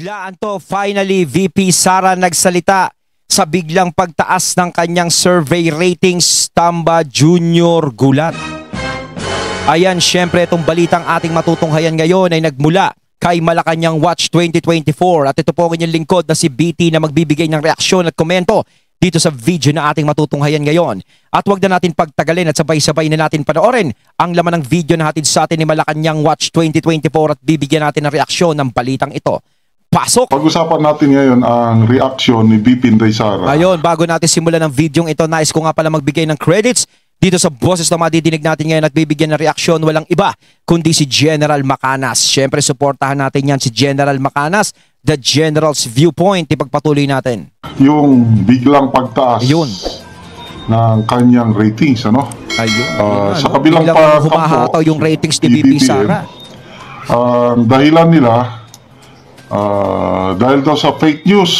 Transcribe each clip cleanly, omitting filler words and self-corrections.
Biglaan to, finally VP Sara nagsalita sa biglang pagtaas ng kanyang survey ratings. Tamba Junior gulat. Ayan, syempre itong balitang ating matutunghayan ngayon ay nagmula kay Malacanang Watch 2024 at ito po ang inyong lingkod na si BT na magbibigay ng reaksyon at komento dito sa video na ating matutunghayan ngayon. At wag na natin pagtagalin at sabay-sabay na natin panoorin ang laman ng video na hatid sa atin ni Malacanang Watch 2024 at bibigyan natin ng reaksyon ng balitang ito. Pasok! Pag-usapan natin ngayon ang reaksyon ni VP Inday Sara. Ayun, bago natin simulan ng video ito, nais ko nga pala magbigay ng credits dito sa boses na madidinig natin ngayon at bibigyan ng reaksyon. Walang iba kundi si General Macanas. Siyempre, suportahan natin yan si General Macanas, the General's Viewpoint. Ipagpatuloy natin. Yung biglang pagtaas ng kanyang ratings, ano? Ayun. Sa kabilang humahataw yung ratings ni VP Sara. Dahilan nila, dahil daw sa fake news,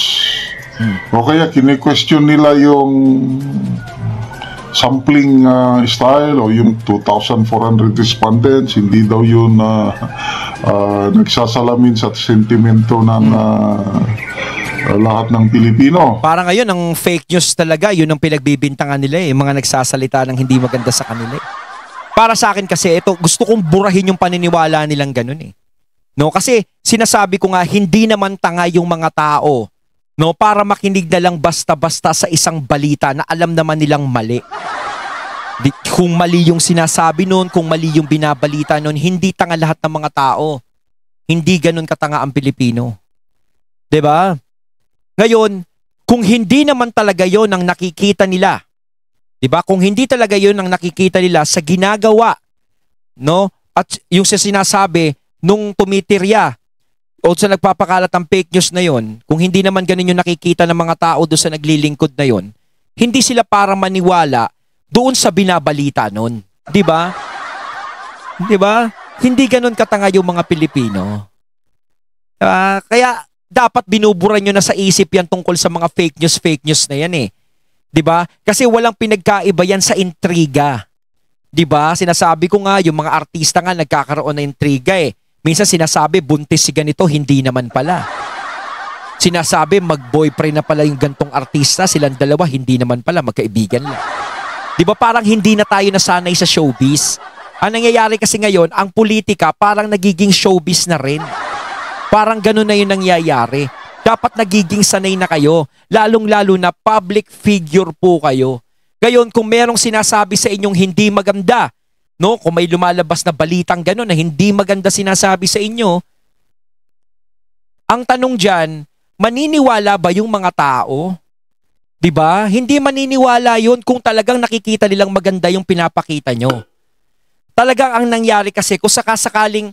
o kaya kine-question nila yung sampling style o yung 2,400 respondents, hindi daw yun nagsasalamin sa sentimento ng lahat ng Pilipino. Parang ngayon ang fake news talaga, yun ang pinagbibintangan nila eh, mga nagsasalita ng hindi maganda sa kanila eh. Para sa akin kasi ito, gusto kong burahin yung paniniwala nilang ganun eh. No, kasi sinasabi ko nga hindi naman tanga yung mga tao, no, para makinig na lang basta-basta sa isang balita na alam naman nilang mali. Kung mali yung sinasabi noon, kung mali yung binabalita noon, hindi tanga lahat ng mga tao. Hindi ganun katanga ang Pilipino. 'Di ba? Ngayon, kung hindi naman talaga yon ang nakikita nila, 'di ba? Kung hindi talaga yon ang nakikita nila sa ginagawa, no? At yung sinasabi nung tumitirya o sa nagpapakalat ng fake news na yon, kung hindi naman ganun yung nakikita ng mga tao doon sa naglilingkod na yon, hindi sila para maniwala doon sa binabalita nun. Di ba? Di ba? Hindi ganun katanga yung mga Pilipino. Kaya dapat binubura nyo na sa isip yan tungkol sa mga fake news na yan eh. Di ba? Kasi walang pinagkaiba yan sa intriga. Di ba? Sinasabi ko nga, yung mga artista nga nagkakaroon na intriga eh. Minsan sinasabi, buntis si ganito, hindi naman pala. Sinasabi, mag-boyfriend na pala yung gantong artista, silang dalawa, hindi naman pala, magkaibigan lang. Di ba parang hindi na tayo nasanay sa showbiz? Ang nangyayari kasi ngayon, ang politika parang nagiging showbiz na rin. Parang ganun na yung nangyayari. Dapat nagiging sanay na kayo, lalong-lalo na public figure po kayo. Ngayon, kung merong sinasabi sa inyong hindi maganda, no, kung may lumalabas na balitang gano'n na hindi maganda sinasabi sa inyo, ang tanong dyan, maniniwala ba yung mga tao? Diba? Hindi maniniwala yun kung talagang nakikita nilang maganda yung pinapakita nyo. Talagang ang nangyari kasi kung sakasakaling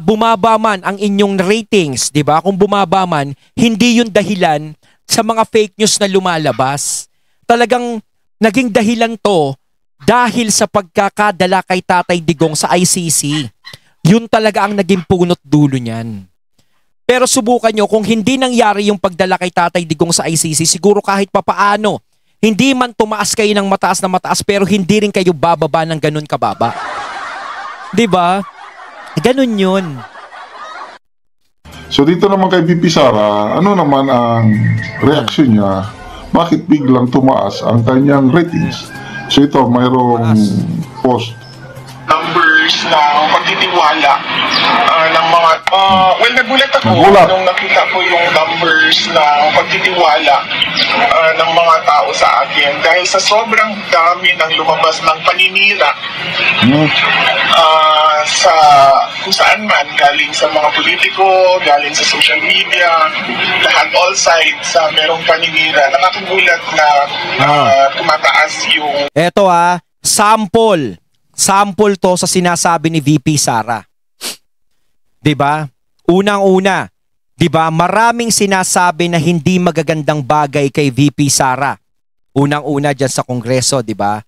bumaba man ang inyong ratings, diba? Kung bumaba man, hindi yun dahilan sa mga fake news na lumalabas. Talagang naging dahilan to dahil sa pagkakadala kay Tatay Digong sa ICC. Yun talaga ang naging punot dulo niyan. Pero subukan nyo, kung hindi nangyari yung pagdala kay Tatay Digong sa ICC, siguro kahit papaano, hindi man tumaas kayo ng mataas na mataas, pero hindi rin kayo bababa ng ganun kababa. Diba? Ganun yun. So dito naman kay VP Sara, ano naman ang reaksyon niya? Bakit biglang tumaas ang kanyang ratings? So ito, mayroong post. Numbers na pagtitiwala ng mga well, nagulat ako nung nakita ko yung numbers na pagtitiwala ng mga tao sa akin dahil sa sobrang dami ng lumabas ng paninira sa kung saan man, galing sa mga politiko, galing sa social media, lahat, all sides, merong paninira. Nakakagulat na tumataas yung eto sample to sa sinasabi ni VP Sara. 'Di ba? Unang-una, 'di ba, maraming sinasabi na hindi magagandang bagay kay VP Sara. Unang-una diyan sa Kongreso, 'di ba?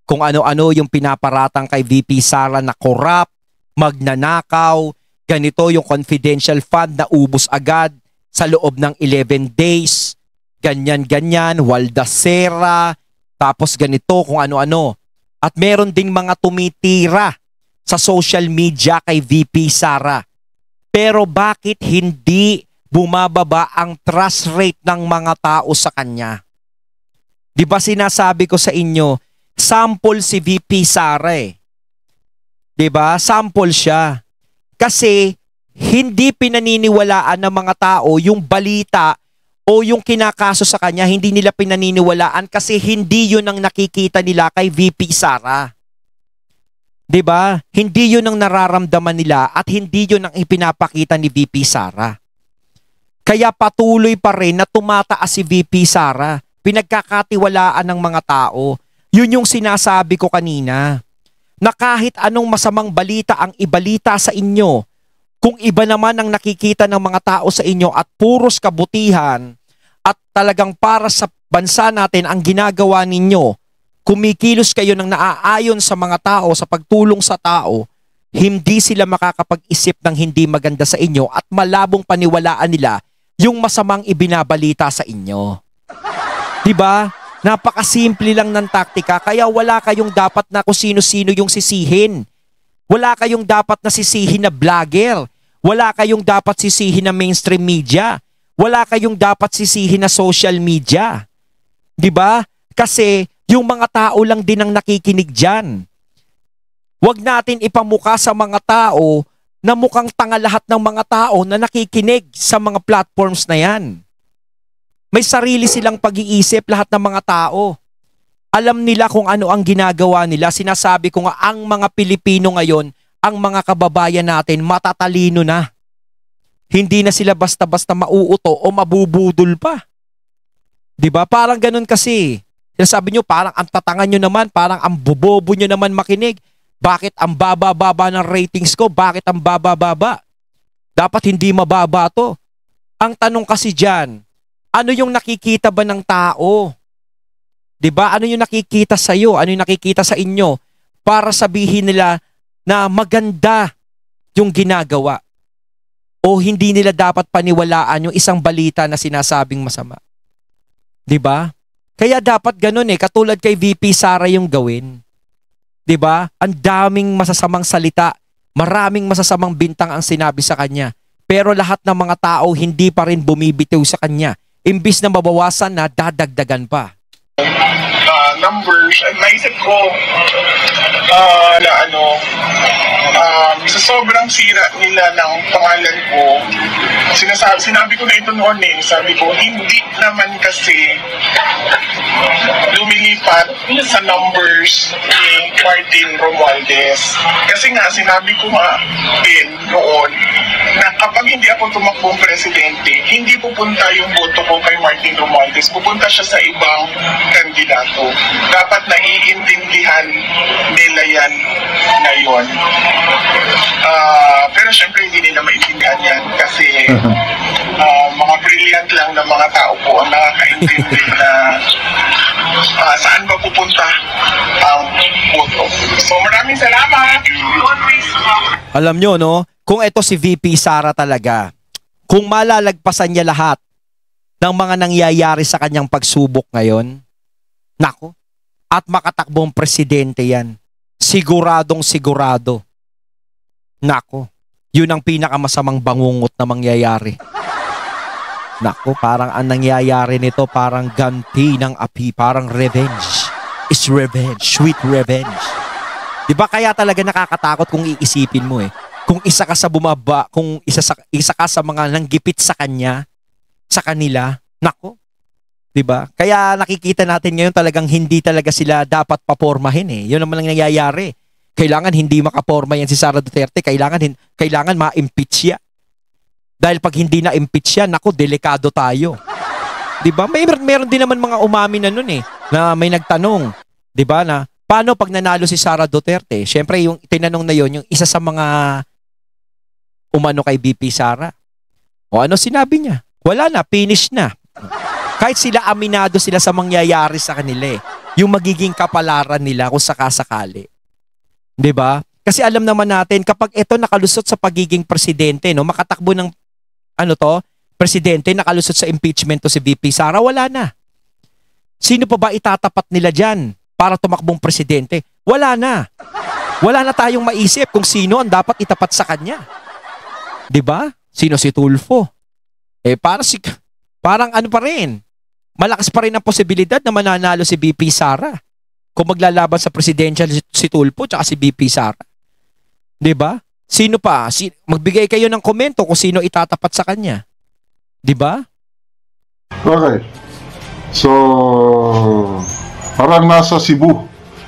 Kung ano-ano yung pinaparatang kay VP Sara na corrupt, magnanakaw, ganito yung confidential fund na ubos agad sa loob ng 11 days. Ganyan-ganyan, waldasera, tapos ganito kung ano-ano. At meron ding mga tumitira sa social media kay VP Sara. Pero bakit hindi bumababa ang trust rate ng mga tao sa kanya. Di ba sinasabi ko sa inyo, sample si VP Sara eh. Di ba? Sample siya. Kasi hindi pinaniniwalaan ng mga tao yung balita o yung kinakaso sa kanya, hindi nila pinaniniwalaan kasi hindi yun ang nakikita nila kay VP Sara. 'Di ba? Hindi yun ang nararamdaman nila at hindi yun ang ipinapakita ni VP Sara. Kaya patuloy pa rin na tumataas si VP Sara. Pinagkakatiwalaan ng mga tao. Yun yung sinasabi ko kanina. Na kahit anong masamang balita ang ibalita sa inyo, kung iba naman ang nakikita ng mga tao sa inyo at puros kabutihan at talagang para sa bansa natin ang ginagawa ninyo, kumikilos kayo ng naaayon sa mga tao, sa pagtulong sa tao, hindi sila makakapag-isip ng hindi maganda sa inyo at malabong paniwalaan nila yung masamang ibinabalita sa inyo. Diba? Napakasimple lang ng taktika kaya wala kayong dapat na kung sino-sino yung sisihin. Wala kayong dapat na sisihin na vlogger. Wala kayong dapat sisihin na mainstream media. Wala kayong dapat sisihin na social media. 'Di ba? Kasi yung mga tao lang din ang nakikinig diyan. Huwag natin ipamukha sa mga tao na mukhang tanga lahat ng mga tao na nakikinig sa mga platforms na 'yan. May sarili silang pag-iisip lahat ng mga tao. Alam nila kung ano ang ginagawa nila. Sinasabi ko nga ang mga Pilipino ngayon, ang mga kababayan natin matatalino na. Hindi na sila basta-basta mauuto o mabubudol pa. 'Di ba? Parang ganun kasi. Sinasabi nyo, parang ang tatangan nyo naman, parang ang bobobo nyo naman makinig. Bakit ang baba-baba ng ratings ko? Bakit ang baba-baba? Dapat hindi mababa to. Ang tanong kasi dyan, ano yung nakikita ba ng tao? 'Di ba? Ano yung nakikita sa iyo? Ano yung nakikita sa inyo para sabihin nila na maganda yung ginagawa? O hindi nila dapat paniwalaan yung isang balita na sinasabing masama? 'Di ba? Kaya dapat ganun eh, katulad kay VP Sara yung gawin. 'Di ba? Ang daming masasamang salita, maraming masasamang bintang ang sinabi sa kanya. Pero lahat ng mga tao hindi pa rin bumibitiw sa kanya. Imbis na mabawasan na, dadagdagan pa. Numbers, at naisip ko na sa sobrang sira nila ng pangalan ko, sinabi ko na ito noon eh, sabi ko, hindi naman kasi lumilipat sa numbers ni Martin Romualdez. Kasi nga, sinabi ko nga din noon na kapag hindi ako tumakbong presidente, hindi pupunta yung boto ko kay Martin Romualdez, pupunta siya sa ibang kandidato. Dapat naiintindihan nila yan ngayon. Pero syempre hindi nila maintindihan yan kasi mga brilliant lang na mga tao po ang nakakaintindi na saan ba pupunta ang boto. So maraming salamat. Alam nyo, no? Kung ito si VP Sara talaga, kung malalagpasan niya lahat ng mga nangyayari sa kanyang pagsubok ngayon, nako, at makatakbong presidente yan. Siguradong sigurado. Nako, yun ang pinakamasamang bangungot na mangyayari. Nako, parang ang nangyayari nito parang ganti ng api, parang revenge. It's revenge, sweet revenge. Diba kaya talaga nakakatakot kung iisipin mo eh. Kung isa ka sa bumaba, kung isa ka sa mga nanggipit sa kanya, sa kanila, nako. 'Di ba? Kaya nakikita natin ngayon talagang hindi talaga sila dapat papormahin eh. 'Yun naman ang nangyayari. Kailangan hindi makaporma yan si Sara Duterte, kailangan ma-impeach siya. Dahil pag hindi na impeach siya, nako, delikado tayo. 'Di ba? Meron din naman mga umamin na noon eh, na may nagtanong, 'di ba, na paano pag nanalo si Sara Duterte? Syempre yung tinanong na 'yon, yung isa sa mga umano kay VP Sara. O ano sinabi niya? Wala na, finish na. Kahit sila aminado sila sa mangyayari sa kanila eh. Yung magiging kapalaran nila kung sakasakali. 'Di ba? Kasi alam naman natin kapag ito nakalusot sa pagiging presidente, no, makatakbo ng presidente, nakalusot sa impeachment to si VP Sara, wala na. Sino pa ba itatapat nila diyan para tumakbong presidente? Wala na. Wala na tayong maisip kung sino ang dapat itapat sa kanya. 'Di ba? Sino si Tulfo? Parang ano pa rin. Malakas pa rin ang posibilidad na mananalo si VP Sara kung maglalaban sa presidential si Tulfo tsaka si VP Sara. 'Di ba? Sino pa? Magbigay kayo ng komento kung sino itatapat sa kanya. 'Di ba? Okay. So, parang nasa Cebu.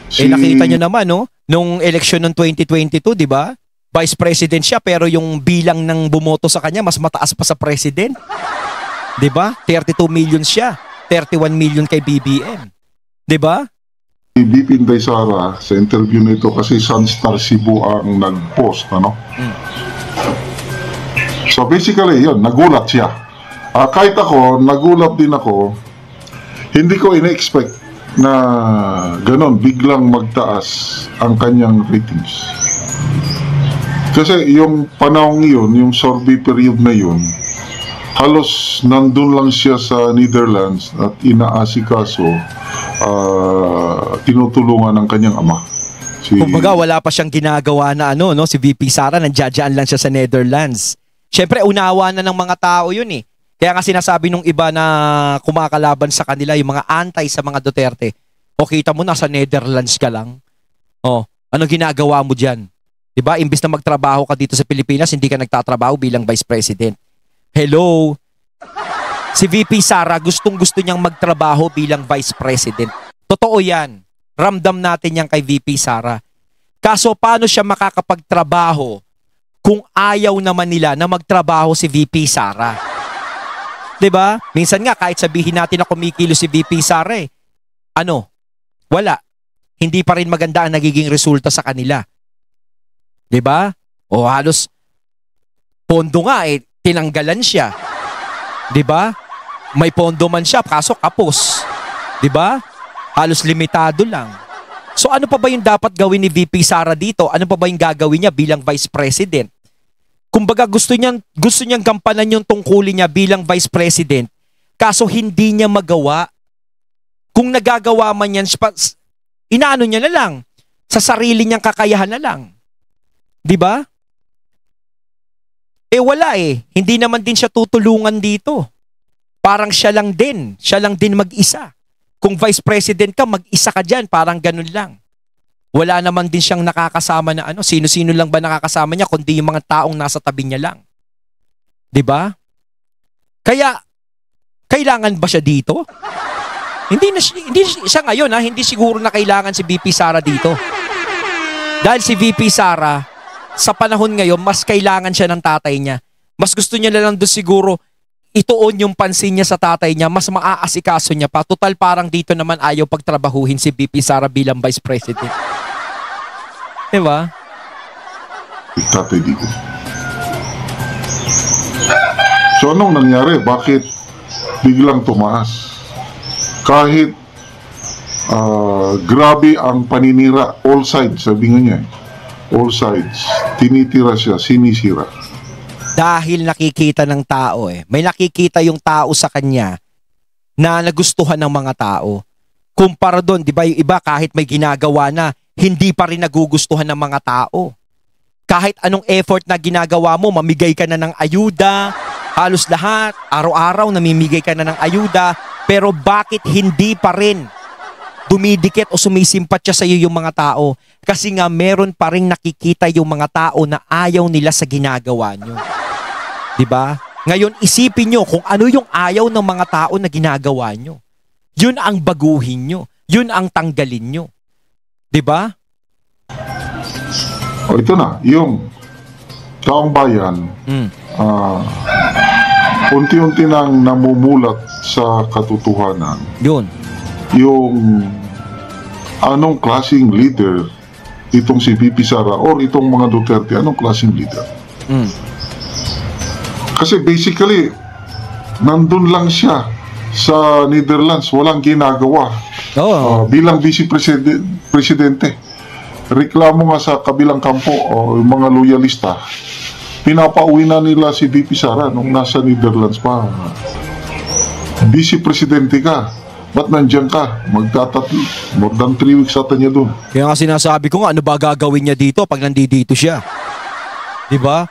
Nakita nyo naman, no? Nung eleksyon ng 2022, 'di ba? Vice President siya pero yung bilang ng bumoto sa kanya mas mataas pa sa President. 'Di ba? 32 million siya. 31 million kay BBM. 'Di ba? Si VP Inday Sara sa interview nito kasi Sunstar Cebu ang nag-post, ano? So basically, yun, nagulat siya. Kahit ako, nagulat din ako. Hindi ko ina-expect na ganon, biglang magtaas ang kanyang ratings. Kasi yung panahon yun, yung survey period na yun, halos nandun lang siya sa Netherlands at inaasikaso, tinutulungan ng kanyang ama. Kumbaga wala pa siyang ginagawa na si VP Sara, nandiyan lang siya sa Netherlands. Siyempre unawa na ng mga tao yun eh. Kaya nga sinasabi nung iba na kumakalaban sa kanila, yung mga antay sa mga Duterte, o kita mo nasa Netherlands ka lang. Ano ginagawa mo dyan? Diba? Imbis na magtrabaho ka dito sa Pilipinas, hindi ka nagtatrabaho bilang Vice President. Hello? Si VP Sara, gustong-gusto niyang magtrabaho bilang Vice President. Totoo yan. Ramdam natin yan kay VP Sara. Kaso paano siya makakapagtrabaho kung ayaw naman nila na magtrabaho si VP Sara? 'Di ba? Minsan nga kahit sabihin natin na kumikilo si VP Sara wala. Hindi pa rin maganda ang nagiging resulta sa kanila. 'Di ba? O halos pondo nga tinanggalan siya. 'Di ba? May pondo man siya kaso kapos. 'Di ba? Halos limitado lang. So ano pa ba yung dapat gawin ni VP Sara dito? Ano pa ba yung gagawin niya bilang Vice President? Kumbaga gusto niyang gampanan yung tungkulin niya bilang Vice President. Kaso hindi niya magawa. Kung nagagawa man yan, inaano niya na lang. Sa sarili niyang kakayahan na lang. 'Di ba? Wala Hindi naman din siya tutulungan dito. Parang siya lang din mag-isa. Kung Vice President ka, mag-isa ka dyan. Parang ganun lang. Wala naman din siyang nakakasama na sino-sino lang ba nakakasama niya kundi yung mga taong nasa tabi niya lang. 'Di ba? Kaya kailangan ba siya dito? Hindi siya ngayon hindi siguro na kailangan si VP Sara dito. Dahil si VP Sara sa panahon ngayon mas kailangan siya ng tatay niya. Mas gusto niya na lang doon siguro ituon yung pansin niya sa tatay niya, mas maaasikaso niya pa. Total parang dito naman ayaw pagtrabahuhin si VP Sara bilang Vice President. Diba? Tatay Digo. So anong nangyari? Bakit biglang tumaas? Kahit grabe ang paninira, all sides, sabi nga niya. All sides. Tinitira siya, sinisira. Dahil nakikita ng tao May nakikita yung tao sa kanya na nagustuhan ng mga tao. Kumpara doon, di ba yung iba kahit may ginagawa na, hindi pa rin nagugustuhan ng mga tao. Kahit anong effort na ginagawa mo, mamigay ka na ng ayuda, halos lahat, araw-araw namimigay ka na ng ayuda, pero bakit hindi pa rin dumidikit o sumisimpat siya sa iyo yung mga tao? Kasi nga meron pa rin nakikita yung mga tao na ayaw nila sa ginagawa nyo. Diba? Ngayon, isipin nyo kung ano yung ayaw ng mga tao na ginagawa nyo. Yun ang baguhin nyo. Yun ang tanggalin nyo. Diba? Ito na, yung taong bayan, unti-unti nang namumulat sa katotohanan. Yun. Yung anong klaseng leader itong si VP Sara or itong mga Duterte, anong klaseng leader? Kasi basically, nandun lang siya sa Netherlands, walang ginagawa. Bilang Vice Presidente. Reklamo nga sa kabilang kampo o yung mga loyalista, pinapauwi na nila si VP Sara nung nasa Netherlands pa. Vice Presidente ka, ba't nandyan ka? More than 3 weeks ata niya dun. Kaya nga sinasabi ko nga, ano ba gagawin niya dito pag nandito siya? Diba?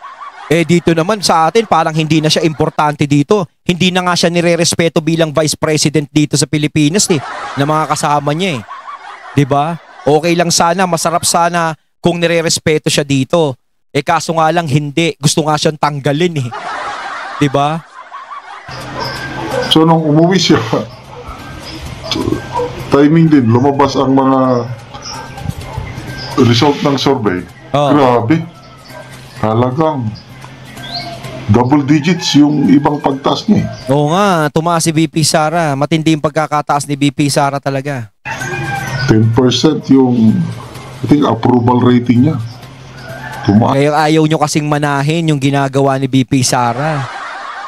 Dito naman sa atin, parang hindi na siya importante dito. Hindi na nga siya nire-respeto bilang Vice President dito sa Pilipinas na mga kasama niya 'Di ba? Okay lang sana, masarap sana kung nire-respeto siya dito. Kaso nga lang hindi. Gusto nga siyang tanggalin 'Di ba? So nung umuwi siya, timing din, lumabas ang mga result ng survey. Grabe. Talagang double digits yung ibang pagtaas niya. Oo nga, tumaas si VP Sara. Matindi yung pagkakataas ni VP Sara talaga. 10% yung, I think, approval rating niya. Tumaas. Kaya ayaw nyo kasing manahin yung ginagawa ni VP Sara.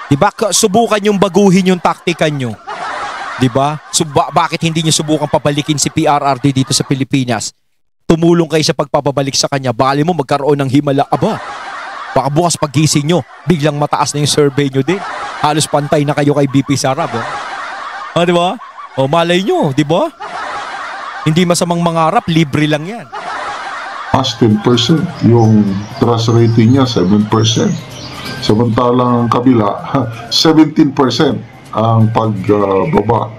Diba? Subukan yung baguhin yung taktikan nyo. Diba? Bakit hindi nyo subukan papalikin si PRRD dito sa Pilipinas? Tumulong kayo sa pagpapabalik sa kanya. Bali mo magkaroon ng himala. Aba, baka bukas paggising nyo, biglang mataas na yung survey nyo din. Halos pantay na kayo kay VP Sara. Diba? Malay nyo, diba? Hindi masamang mangarap, libre lang yan. Mas 10%. Yung trust rating niya, 7%. Samantalang ang kabila, 17% ang pagbaba.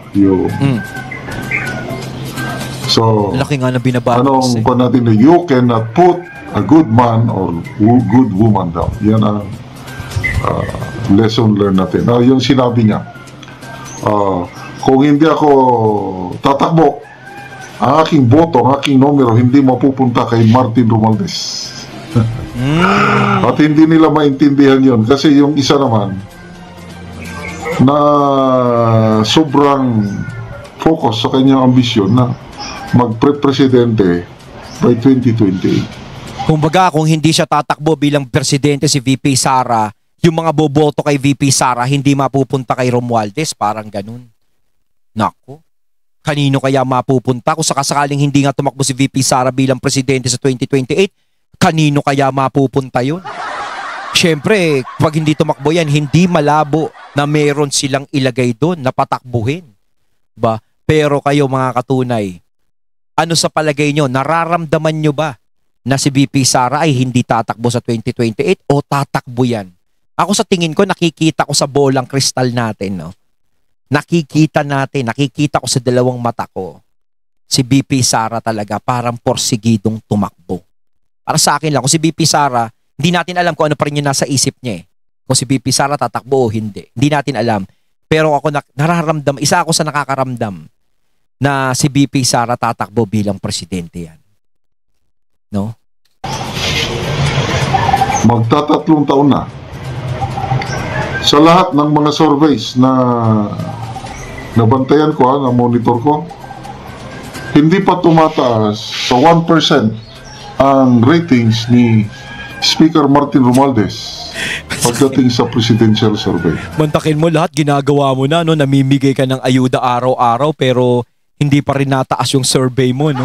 So, laki nga na binabatas. Anong pa natin na you cannot put a good man or good woman down. Yan ang lesson learned natin. Yung sinabi niya, kung hindi ako tatakbo, ang aking boto, ang aking numero, hindi mapupunta kay Martin Romualdez. At hindi nila maintindihan yon kasi yung isa naman na sobrang focus sa kanyang ambisyon na magpre-presidente by 2028. Kumbaga, kung hindi siya tatakbo bilang presidente si VP Sara, yung mga boboto kay VP Sara hindi mapupunta kay Romualdez, parang ganun. Nako. Kanino kaya mapupunta? Kung sakasakaling hindi nga tumakbo si VP Sara bilang presidente sa 2028, kanino kaya mapupunta yun? Siyempre, pag hindi tumakbo yan, hindi malabo na meron silang ilagay doon na patakbuhin. Ba? Pero kayo mga katunay, ano sa palagay nyo? Nararamdaman nyo ba na si VP Sara ay hindi tatakbo sa 2028 o tatakbo yan? Ako sa tingin ko, nakikita ko sa bolang kristal natin, no? Nakikita ko sa dalawang mata ko, si VP Sara talaga parang porsigidong tumakbo. Para sa akin lang, kung si VP Sara, hindi natin alam kung ano pa rin yung nasa isip niya Kung si VP Sara tatakbo o hindi. Hindi natin alam. Pero ako nararamdam, isa ako sa nakakaramdam na si VP Sara tatakbo bilang presidente yan. No? Magtatatlong taon na. Sa lahat ng mga surveys na nabantayan ko, na monitor ko, hindi pa tumataas sa 1% ang ratings ni Speaker Martin Romualdez pagdating sa presidential survey. Mantakin mo lahat, ginagawa mo na, no? Namimigay ka ng ayuda araw-araw pero hindi pa rin nataas yung survey mo, no?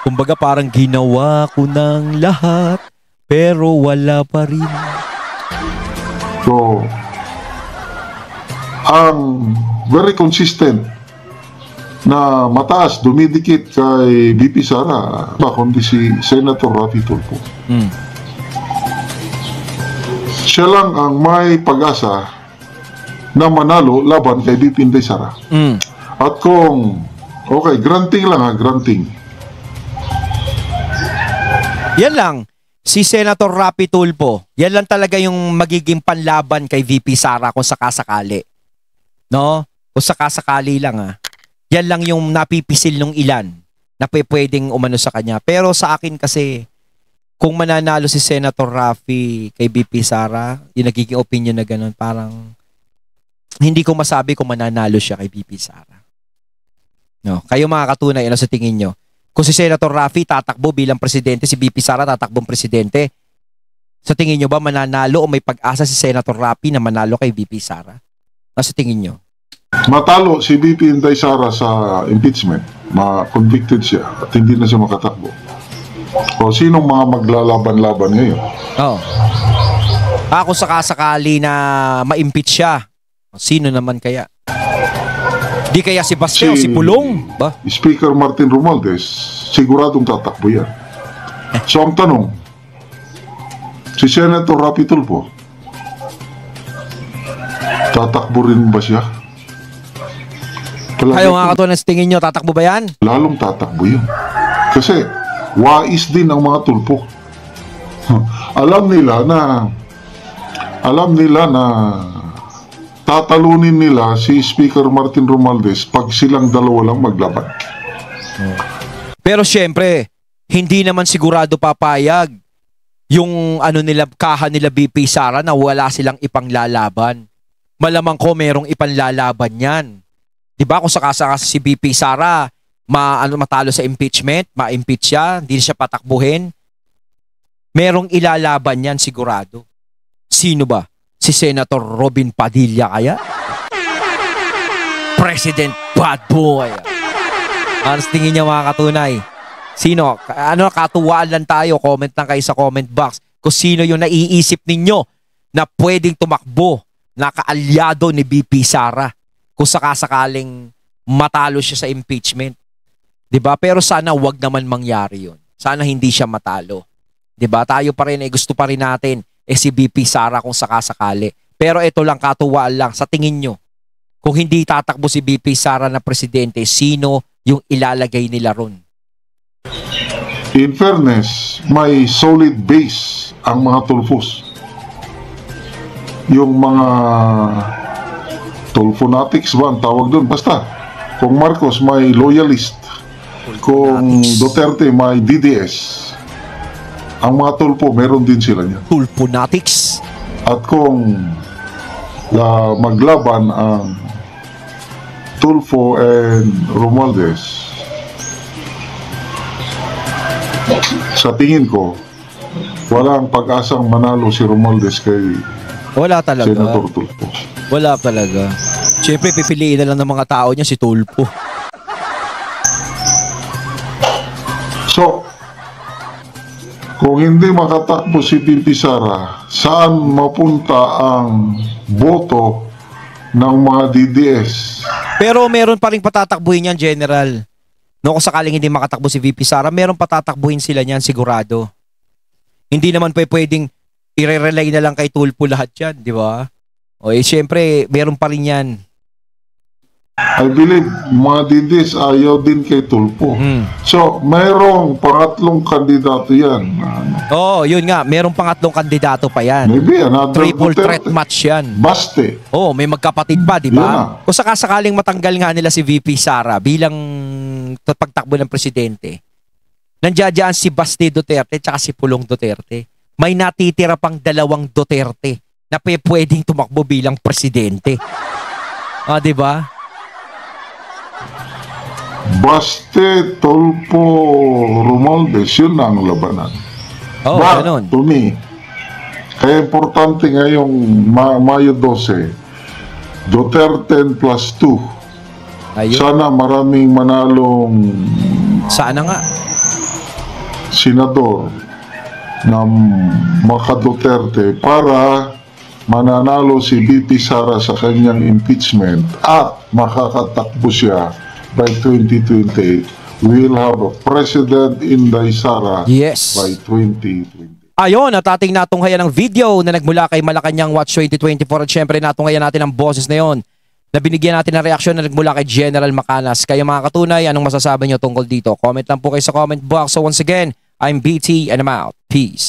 Kumbaga parang ginawa ko ng lahat pero wala pa rin. So, ang very consistent na mataas, dumidikit kay VP Sara, kundi si Senator Raffy Tulfo. Siya lang ang may pag-asa na manalo laban kay VP Inday Sara. At kung, okay, granting lang granting. Yan lang. Si Senator Raffy Tulfo, yan lang talaga yung magiging panlaban kay VP Sara kung sakasakali. No? Kung sakasakali lang Yan lang yung napipisil ng ilan na pwedeng umano sa kanya. Pero sa akin kasi, kung mananalo si Senator Raffy kay VP Sara, yung nagiging opinion na ganun, parang hindi ko masabi kung mananalo siya kay VP Sara. No? Kayo mga katunay, ano sa tingin nyo? Kung si Senator Raffy tatakbo bilang presidente, si VP Sara tatakbong presidente, sa tingin nyo ba mananalo o may pag-asa si Senator Raffy na manalo kay VP Sara? Ano sa tingin nyo? Matalo si VP Inday Sara sa impeachment, ma-convicted siya at hindi na siya makatakbo. O sinong mga maglalaban-laban ngayon? Ako sakasakali na ma-impeach siya, sino naman kaya? Di kaya si Basteo, si Pulong? Ba? Speaker Martin Romualdez, siguradong tatakbo yan. So ang tanong, Si Senator Rapi Tulfo, tatakbo rin ba siya? Kayo nga Katunayan, sa tingin nyo, tatakbo ba yan? Lalong tatakbo yun. Kasi, wais din ang mga Tulfo. Alam nila na tatalunin nila si Speaker Martin Romualdez pag silang dalawa lang maglaban. Pero syempre, hindi naman sigurado papayag yung kaha nila BP Sara na wala silang ipanglalaban. Malamang ko merong ipanlalaban yan. 'Di ba kung sakasaka si BP Sara matalo sa impeachment, ma-impeach siya, hindi siya patakbuhin. Merong ilalaban yan sigurado. Sino ba? Si Senator Robin Padilla kaya? President Bad Boy. Ano sa tingin niya mga katunay? Sino? Katuwaan lang tayo. Comment lang kayo sa comment box kung sino yung naiisip ninyo na pwedeng tumakbo na kaalyado ni BP Sara kung sakasakaling matalo siya sa impeachment. 'Di ba? Pero sana wag naman mangyari yun. Sana hindi siya matalo. 'Di ba? Tayo pa rin, gusto pa rin natin si BP Sara kung sakasakali. Pero ito lang, katuwaan lang. Sa tingin nyo, kung hindi tatakbo si BP Sara na presidente, sino yung ilalagay nila ron? In fairness, may solid base ang mga Tulfos. Yung mga Tulfonatics ba ang tawag doon? Basta, kung Marcos may loyalist, kung Duterte may DDS, ang mga Tulfo, meron din sila niyan. Tulfonatics? At kung maglaban ang Tulfo and Romualdez, sa tingin ko, walang pag-asang manalo si Romualdez kay wala talaga. Senator Tulfo. Wala talaga. Siyempre, pipiliin na lang ng mga tao niya si Tulfo. So, kung hindi makatakbo si BP Sara, saan mapunta ang boto ng mga DDS? Pero meron pa rin patatakbuhin yan, General. No, kung sakaling hindi makatakbo si VP Sara, meron patatakbuhin sila niyan, sigurado. Hindi naman pwedeng i-relay na lang kay Tulfo lahat yan, di ba? O syempre, meron pa rin yan. I believe mga DDS ayaw din kay Tulfo. So, mayroong pangatlong kandidato yan. Yun nga, merong pangatlong kandidato pa yan. Maybe another triple threat match yan. Baste. May magkapatid pa, di ba? Kung sakasakaling matanggal nga nila si VP Sara bilang pagtakbo ng presidente, nandiyan si Baste Duterte at si Pulong Duterte. May natitira pang dalawang Duterte na pwedeng tumakbo bilang presidente. Di ba? Baste, Tulfo, Romualdez, yun na ang labanan. But, ganun. to me, kaya importante ngayong Mayo 12, Duterte plus 2. Ayun. Sana maraming manalong Sana nga. senador na maka-Duterte para mananalo si BP Sara sa kanyang impeachment at makakatakbo siya by 2028. We will have a president Inday Sara by 2020. Ayon, at ating natunghayan ng video na nagmula kay Malacanang Watch 2024 at syempre natunghayan natin ang boses na yon na binigyan natin ng reaksyon na nagmula kay General Macanas. Kayo mga katunay, anong masasabi nyo tungkol dito? Comment lang po kayo sa comment box. So once again, I'm BT and I'm out. Peace.